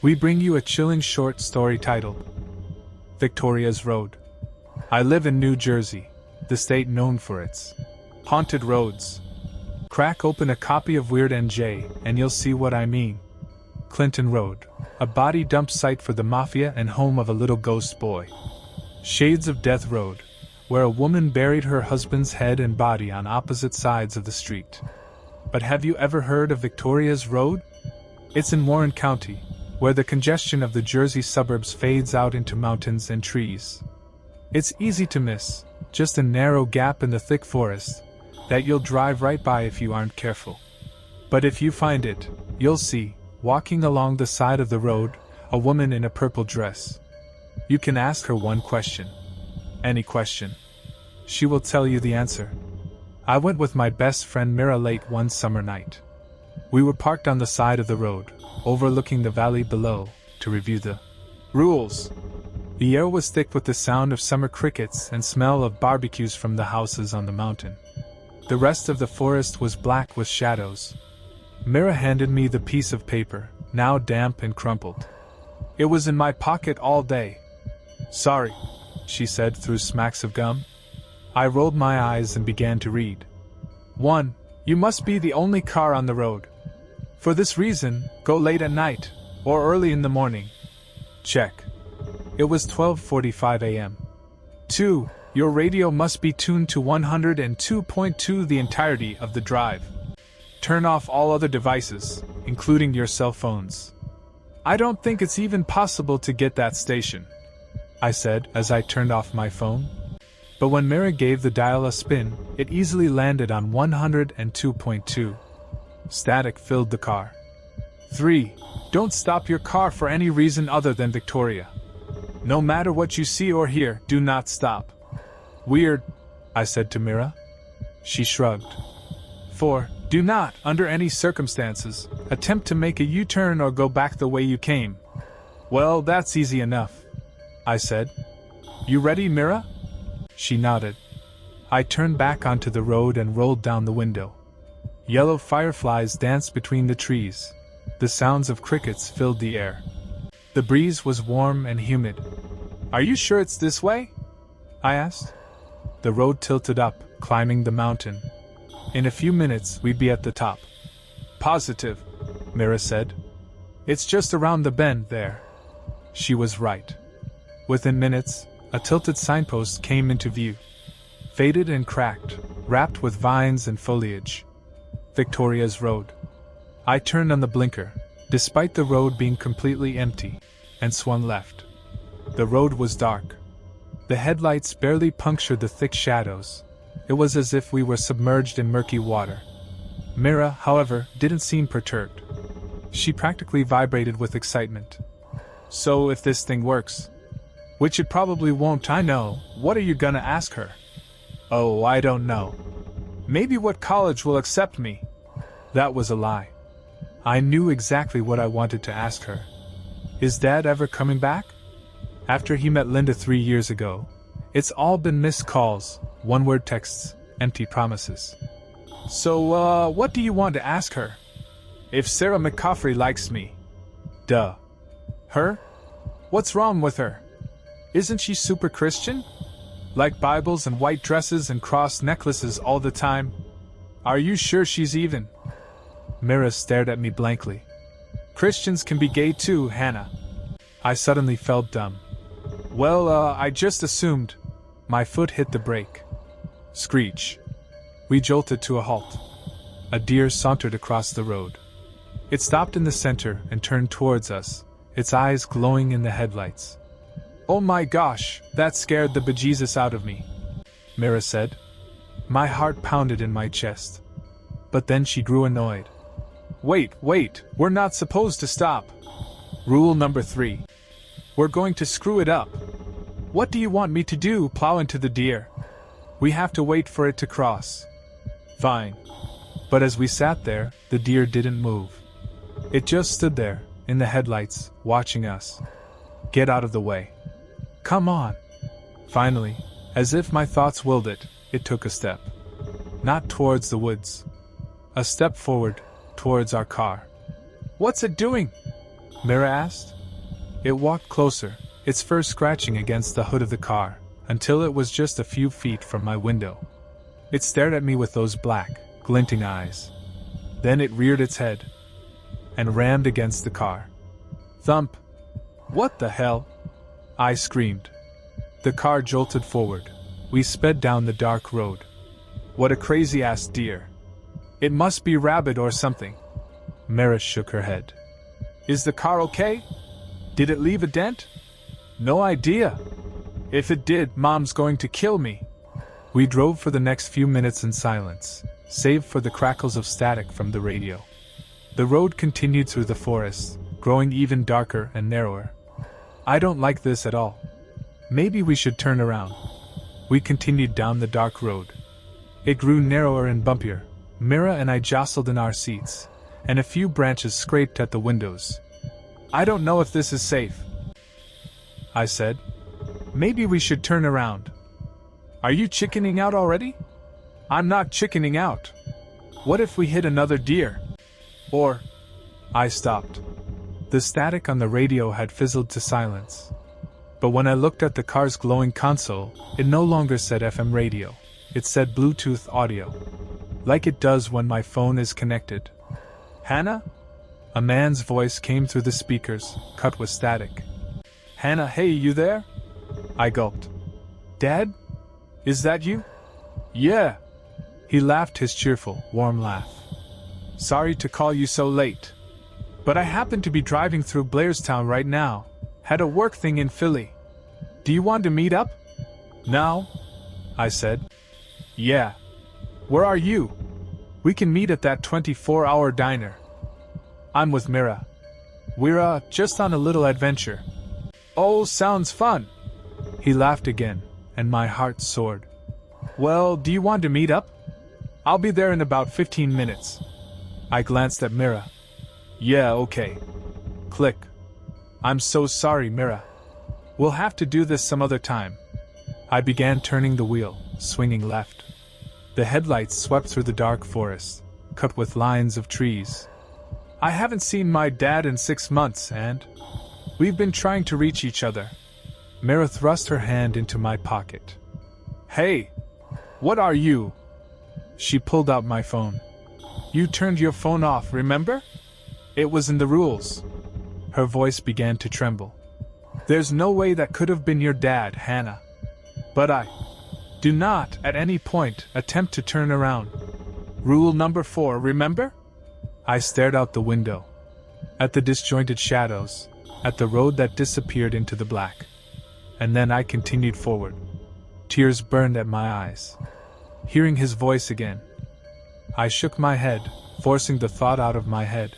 we bring you a chilling short story titled Victoria's Road. I live in New Jersey, the state known for its haunted roads. Crack open a copy of Weird NJ and you'll see what I mean. Clinton Road, a body dump site for the mafia and home of a little ghost boy. Shades of Death Road, where a woman buried her husband's head and body on opposite sides of the street. But have you ever heard of Victoria's Road? It's in Warren County, where the congestion of the Jersey suburbs fades out into mountains and trees. It's easy to miss, just a narrow gap in the thick forest that you'll drive right by if you aren't careful. But if you find it, you'll see, walking along the side of the road, a woman in a purple dress. You can ask her one question. Any question. She will tell you the answer. I went with my best friend Mira late one summer night. We were parked on the side of the road, overlooking the valley below, to review the rules. The air was thick with the sound of summer crickets and smell of barbecues from the houses on the mountain. The rest of the forest was black with shadows. Mira handed me the piece of paper, now damp and crumpled. It was in my pocket all day. Sorry, she said through smacks of gum. I rolled my eyes and began to read. 1. You must be the only car on the road. For this reason, go late at night, or early in the morning. Check. It was 12:45 a.m. 2. Your radio must be tuned to 102.2 the entirety of the drive. Turn off all other devices, including your cell phones. I don't think it's even possible to get that station, I said as I turned off my phone. But when Mira gave the dial a spin, it easily landed on 102.2. Static filled the car. 3. Don't stop your car for any reason other than Victoria. No matter what you see or hear, do not stop. Weird, I said to Mira. She shrugged. 4. Do not, under any circumstances, attempt to make a U-turn or go back the way you came. Well, that's easy enough, I said. You ready, Mira? She nodded. I turned back onto the road and rolled down the window. Yellow fireflies danced between the trees. The sounds of crickets filled the air. The breeze was warm and humid. Are you sure it's this way? I asked. The road tilted up, climbing the mountain. In a few minutes, we'd be at the top. Positive, Mira said. It's just around the bend there. She was right. Within minutes, a tilted signpost came into view. Faded and cracked, wrapped with vines and foliage. Victoria's Road. I turned on the blinker, despite the road being completely empty, and swung left. The road was dark. The headlights barely punctured the thick shadows. It was as if we were submerged in murky water. Mira, however, didn't seem perturbed. She practically vibrated with excitement. So if this thing works, which it probably won't, I know, what are you gonna ask her? Oh, I don't know. Maybe what college will accept me. That was a lie. I knew exactly what I wanted to ask her. Is Dad ever coming back? After he met Linda 3 years ago, it's all been missed calls, one-word texts, empty promises. So, what do you want to ask her? If Sarah McCaffrey likes me. Duh. Her? What's wrong with her? Isn't she super Christian? Like Bibles and white dresses and cross necklaces all the time? Are you sure she's even? Mira stared at me blankly. Christians can be gay too, Hannah. I suddenly felt dumb. Well, I just assumed. My foot hit the brake. Screech. We jolted to a halt. A deer sauntered across the road. It stopped in the center and turned towards us, its eyes glowing in the headlights. Oh my gosh, that scared the bejesus out of me, Mira said. My heart pounded in my chest. But then she grew annoyed. Wait, we're not supposed to stop. Rule number 3. We're going to screw it up. What do you want me to do, plow into the deer? We have to wait for it to cross. Fine. But as we sat there, the deer didn't move. It just stood there, in the headlights, watching us. Get out of the way. Come on. Finally, as if my thoughts willed it, it took a step. Not towards the woods. A step forward, towards our car. What's it doing? Mira asked. It walked closer, its fur scratching against the hood of the car, until it was just a few feet from my window. It stared at me with those black, glinting eyes. Then it reared its head and rammed against the car. Thump! What the hell? I screamed. The car jolted forward. We sped down the dark road. What a crazy-ass deer. It must be rabid or something. Mira shook her head. Is the car okay? Did it leave a dent? No idea. If it did, Mom's going to kill me. We drove for the next few minutes in silence, save for the crackles of static from the radio. The road continued through the forest, growing even darker and narrower. I don't like this at all. Maybe we should turn around. We continued down the dark road. It grew narrower and bumpier. Mira and I jostled in our seats, and a few branches scraped at the windows. I don't know if this is safe, I said. Maybe we should turn around. Are you chickening out already? I'm not chickening out. What if we hit another deer? Or... I stopped. The static on the radio had fizzled to silence. But when I looked at the car's glowing console, it no longer said FM radio. It said Bluetooth audio. Like it does when my phone is connected. Hannah? A man's voice came through the speakers, cut with static. Hannah, hey, you there? I gulped. Dad? Is that you? Yeah. He laughed his cheerful, warm laugh. Sorry to call you so late. But I happen to be driving through Blairstown right now. Had a work thing in Philly. Do you want to meet up? Now? I said. Yeah. Where are you? We can meet at that 24-hour diner. I'm with Mira. We're, just on a little adventure. Oh, sounds fun. He laughed again, and my heart soared. Well, do you want to meet up? I'll be there in about 15 minutes. I glanced at Mira. Yeah, okay. Click. I'm so sorry, Mira. We'll have to do this some other time. I began turning the wheel, swinging left. The headlights swept through the dark forest, cut with lines of trees. I haven't seen my dad in 6 months, and we've been trying to reach each other. Mira thrust her hand into my pocket. Hey, what are you? She pulled out my phone. You turned your phone off, remember? It was in the rules. Her voice began to tremble. There's no way that could have been your dad, Hannah. But do not, at any point, attempt to turn around. Rule number 4, remember? I stared out the window. At the disjointed shadows, at the road that disappeared into the black. And then I continued forward. Tears burned at my eyes. Hearing his voice again, I shook my head, forcing the thought out of my head.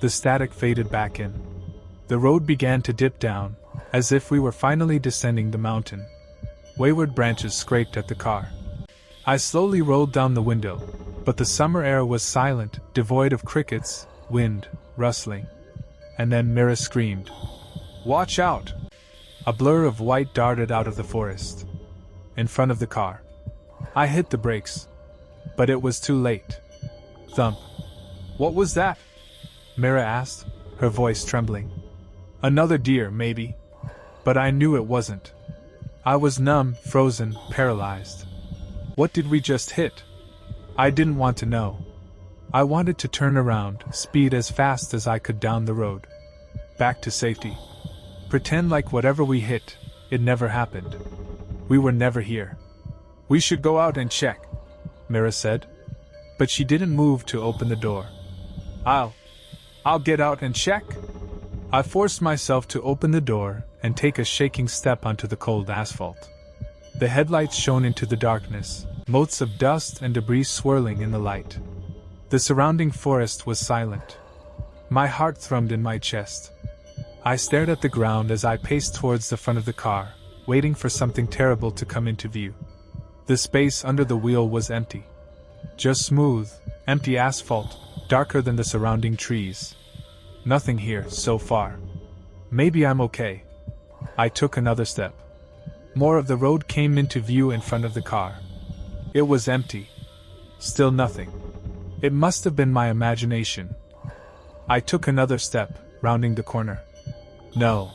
The static faded back in. The road began to dip down, as if we were finally descending the mountain. Wayward branches scraped at the car. I slowly rolled down the window, but the summer air was silent, devoid of crickets, wind, rustling. And then Mira screamed. Watch out! A blur of white darted out of the forest. In front of the car. I hit the brakes. But it was too late. Thump. What was that? Mira asked, her voice trembling. Another deer, maybe. But I knew it wasn't. I was numb, frozen, paralyzed. What did we just hit? I didn't want to know. I wanted to turn around, speed as fast as I could down the road. Back to safety. Pretend like whatever we hit, it never happened. We were never here. We should go out and check, Mira said. But she didn't move to open the door. I'll get out and check. I forced myself to open the door and take a shaking step onto the cold asphalt. The headlights shone into the darkness, motes of dust and debris swirling in the light. The surrounding forest was silent. My heart thrummed in my chest. I stared at the ground as I paced towards the front of the car, waiting for something terrible to come into view. The space under the wheel was empty. Just smooth, empty asphalt, darker than the surrounding trees. Nothing here, so far. Maybe I'm okay. I took another step. More of the road came into view in front of the car. It was empty. Still nothing. It must have been my imagination. I took another step, rounding the corner. No.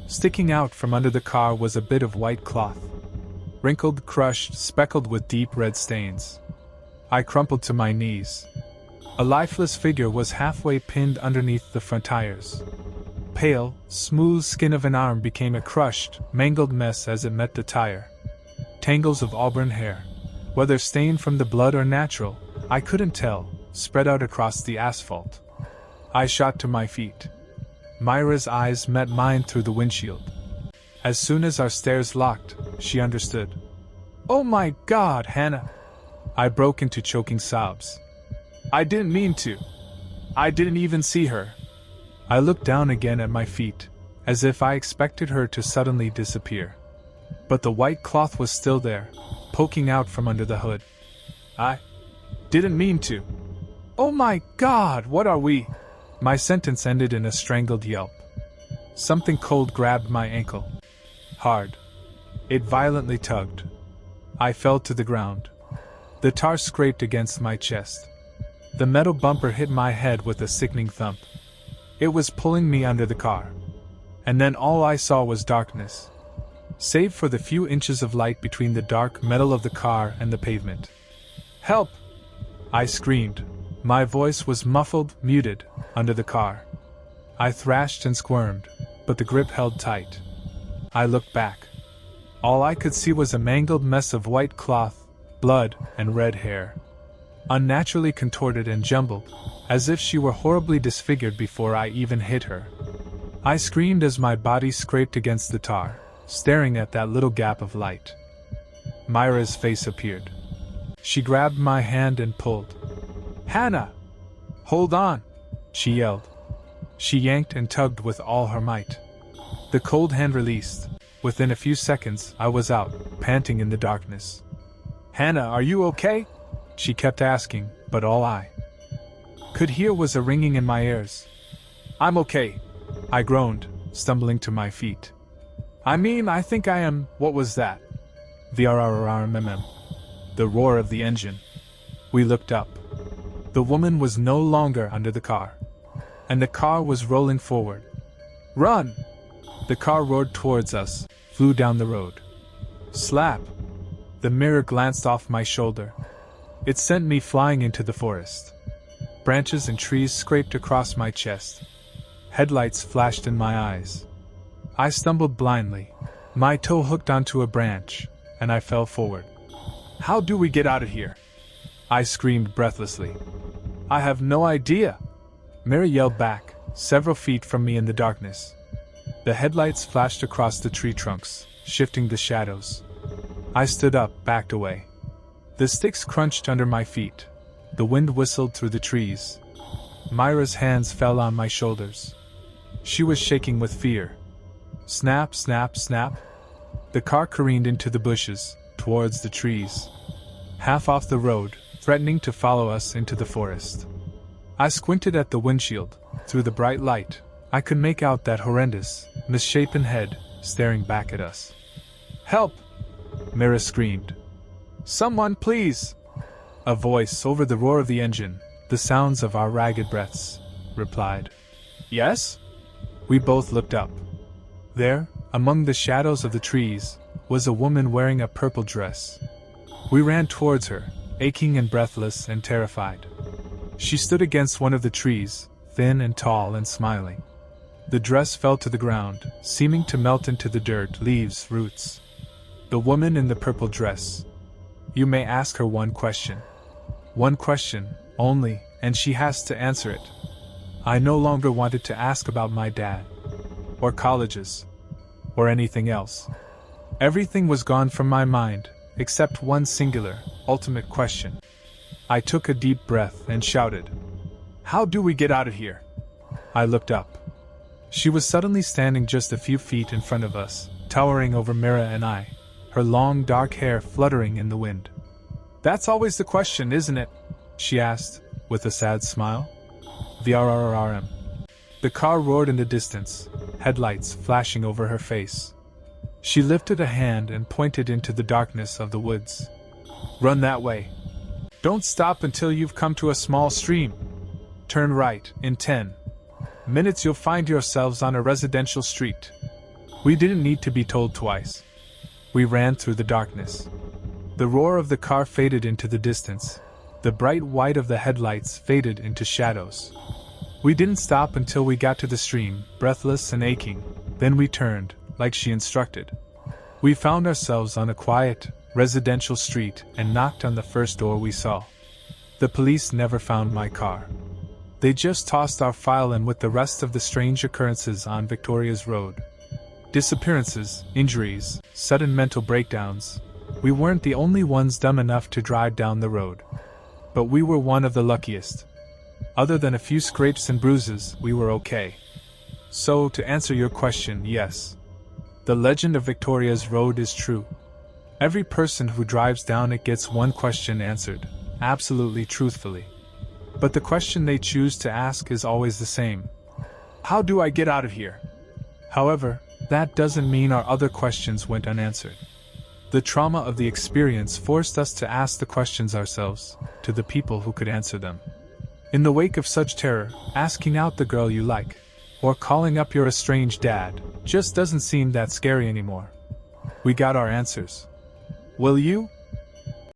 Sticking out from under the car was a bit of white cloth. Wrinkled, crushed, speckled with deep red stains. I crumpled to my knees. A lifeless figure was halfway pinned underneath the front tires. Pale, smooth skin of an arm became a crushed, mangled mess as it met the tire. Tangles of auburn hair, whether stained from the blood or natural, I couldn't tell, spread out across the asphalt. I shot to my feet. Myra's eyes met mine through the windshield. As soon as our stares locked, she understood. "Oh my God, Hannah!" I broke into choking sobs. "I didn't mean to. I didn't even see her." I looked down again at my feet, as if I expected her to suddenly disappear. But the white cloth was still there, poking out from under the hood. "I didn't mean to. Oh my God, what are we?" My sentence ended in a strangled yelp. Something cold grabbed my ankle. Hard. It violently tugged. I fell to the ground. The tar scraped against my chest. The metal bumper hit my head with a sickening thump. It was pulling me under the car. And then all I saw was darkness. Save for the few inches of light between the dark metal of the car and the pavement. "Help!" I screamed. My voice was muffled, muted, under the car. I thrashed and squirmed, but the grip held tight. I looked back. All I could see was a mangled mess of white cloth, blood, and red hair. Unnaturally contorted and jumbled, as if she were horribly disfigured before I even hit her. I screamed as my body scraped against the tar, staring at that little gap of light. Myra's face appeared. She grabbed my hand and pulled. "Hannah! Hold on!" she yelled. She yanked and tugged with all her might. The cold hand released. Within a few seconds, I was out, panting in the darkness. "Hannah, are you okay?" she kept asking, but all I could hear was a ringing in my ears. "I'm okay," I groaned, stumbling to my feet. I think I am." "What was that?" "VRRRMM." The roar of the engine. We looked up. The woman was no longer under the car. And the car was rolling forward. "Run!" The car roared towards us, flew down the road. Slap! The mirror glanced off my shoulder. It sent me flying into the forest. Branches and trees scraped across my chest. Headlights flashed in my eyes. I stumbled blindly. My toe hooked onto a branch, and I fell forward. "How do we get out of here?" I screamed breathlessly. "I have no idea," Mary yelled back, several feet from me in the darkness. The headlights flashed across the tree trunks, shifting the shadows. I stood up, backed away. The sticks crunched under my feet. The wind whistled through the trees. Myra's hands fell on my shoulders. She was shaking with fear. Snap, snap, snap. The car careened into the bushes, towards the trees. Half off the road, threatening to follow us into the forest. I squinted at the windshield. Through the bright light, I could make out that horrendous, misshapen head, staring back at us. "Help!" Mira screamed. "Someone, please!" A voice over the roar of the engine, the sounds of our ragged breaths, replied. "Yes?" We both looked up. There, among the shadows of the trees, was a woman wearing a purple dress. We ran towards her, aching and breathless and terrified. She stood against one of the trees, thin and tall and smiling. The dress fell to the ground, seeming to melt into the dirt, leaves, roots. The woman in the purple dress. You may ask her one question. One question, only, and she has to answer it. I no longer wanted to ask about my dad, or colleges, or anything else. Everything was gone from my mind, except one singular, ultimate question. I took a deep breath and shouted, "How do we get out of here?" I looked up. She was suddenly standing just a few feet in front of us, towering over Mira and I, her long dark hair fluttering in the wind. "That's always the question, isn't it?" she asked, with a sad smile. VRRRM. The car roared in the distance, headlights flashing over her face. She lifted a hand and pointed into the darkness of the woods. "Run that way. Don't stop until you've come to a small stream. Turn right, in 10. minutes you'll find yourselves on a residential street. We didn't need to be told twice. We ran through the darkness. The roar of the car faded into the distance. The bright white of the headlights faded into shadows. We didn't stop until we got to the stream, breathless and aching. Then we turned, like she instructed. We found ourselves on a quiet, residential street and knocked on the first door we saw. The police never found my car. They just tossed our file in with the rest of the strange occurrences on Victoria's Road. Disappearances, injuries, sudden mental breakdowns. We weren't the only ones dumb enough to drive down the road. But we were one of the luckiest. Other than a few scrapes and bruises, we were okay. So, to answer your question, yes. The legend of Victoria's Road is true. Every person who drives down it gets one question answered, absolutely truthfully. But the question they choose to ask is always the same. How do I get out of here? However, that doesn't mean our other questions went unanswered. The trauma of the experience forced us to ask the questions ourselves, to the people who could answer them. In the wake of such terror, asking out the girl you like, or calling up your estranged dad, just doesn't seem that scary anymore. We got our answers. Will you?